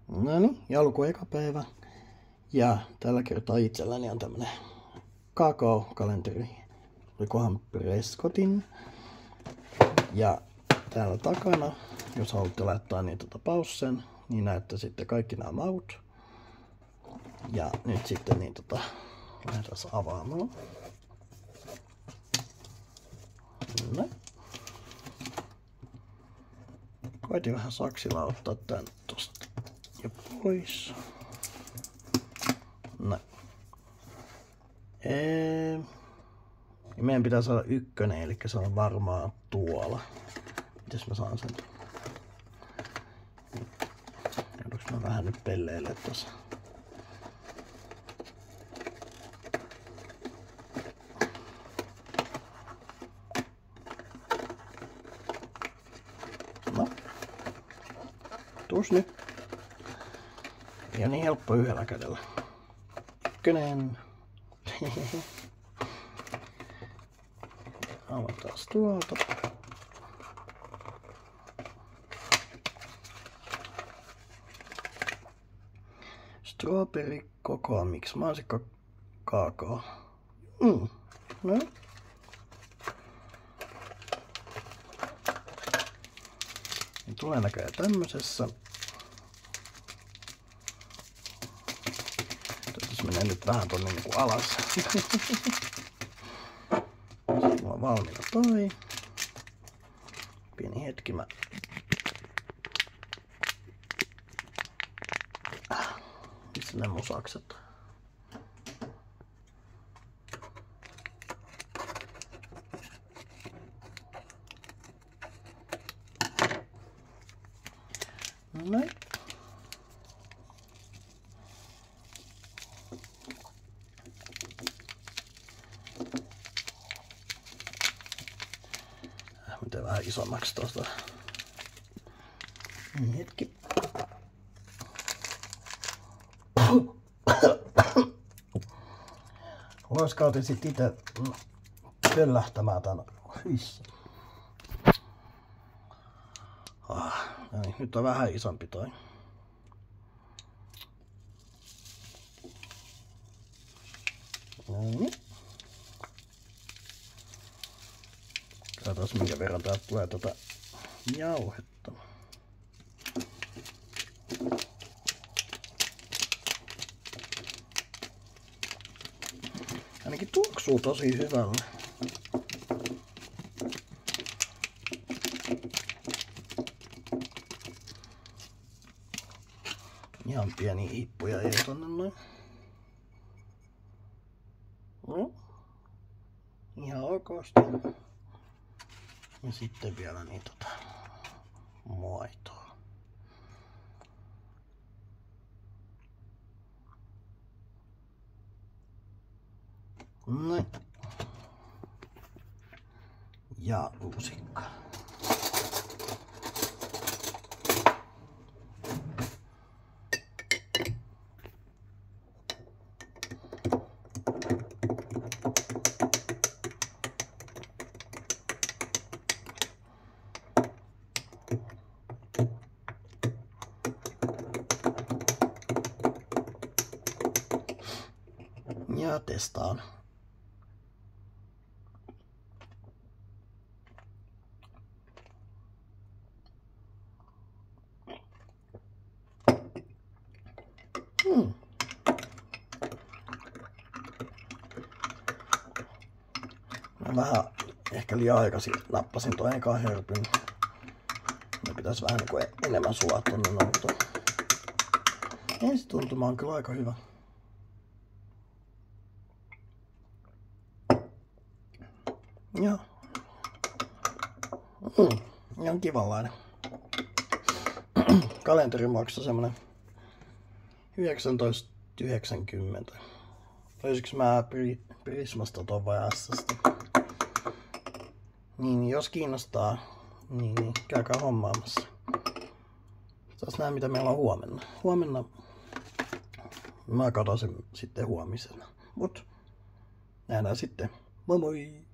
No niin, joulukuun eka päivä. Ja tällä kertaa itselläni on tämmönen kakao-kalenteri. Olikohan Prescottin. Ja täällä takana, jos haluatte laittaa niin paussen, niin näette sitten kaikki nämä maut. Ja nyt sitten niin lähdetään avaamaan. No. Koitin vähän saksilla ottaa tän tosta ja pois. No. Meidän pitää saada ykkönen, eli se on varmaan tuolla. Mites mä saan sen? Joudunko mä vähän nyt pelleilee tossa? No. Tuus nyt. Ei ole niin helppo yhdellä kädellä. Ykkönen. Avataan tuolta. Strawberry cocoa mix, mansikka kakao. No. Niin tulee näköjään tämmösessä. Tässä menee nyt vähän tonne niinku alas. Mulla on valmiina toi. Pieni hetki mä. Missä ne musakset? Näin. Miten vähän isommaksi tuosta. Hetki. Loiskautin sit ite pöllähtämään tän. Niin, nyt on vähän isompi toi. Noin. Katsotaan minkä verran täältä tulee jauhetta. Ainakin tuoksuu tosi hyvällä. Ihan pieni ippuja ei tonne noin. No. Ihan okosti. Ja sitten vielä niin maitoa. Noin. Ja lusikka. Ja testaan. Mä vähän ehkä liian aikaisin nappasin tuon ekan hörpyn. Ne pitäisi vähän niinku enemmän sulaa tonne noutoon. Ensituntuma on kyllä aika hyvä. Joo. Ihan kivanlainen. Kalenteri maksoi semmonen 19,90. Löysiks mä Prismasta ton vai S:stä? Niin, jos kiinnostaa, niin käykää hommaamassa. Taas nähdään mitä meillä on huomenna. Huomenna mä katson sen sitten huomisena. Mut nähdään sitten. Moi moi!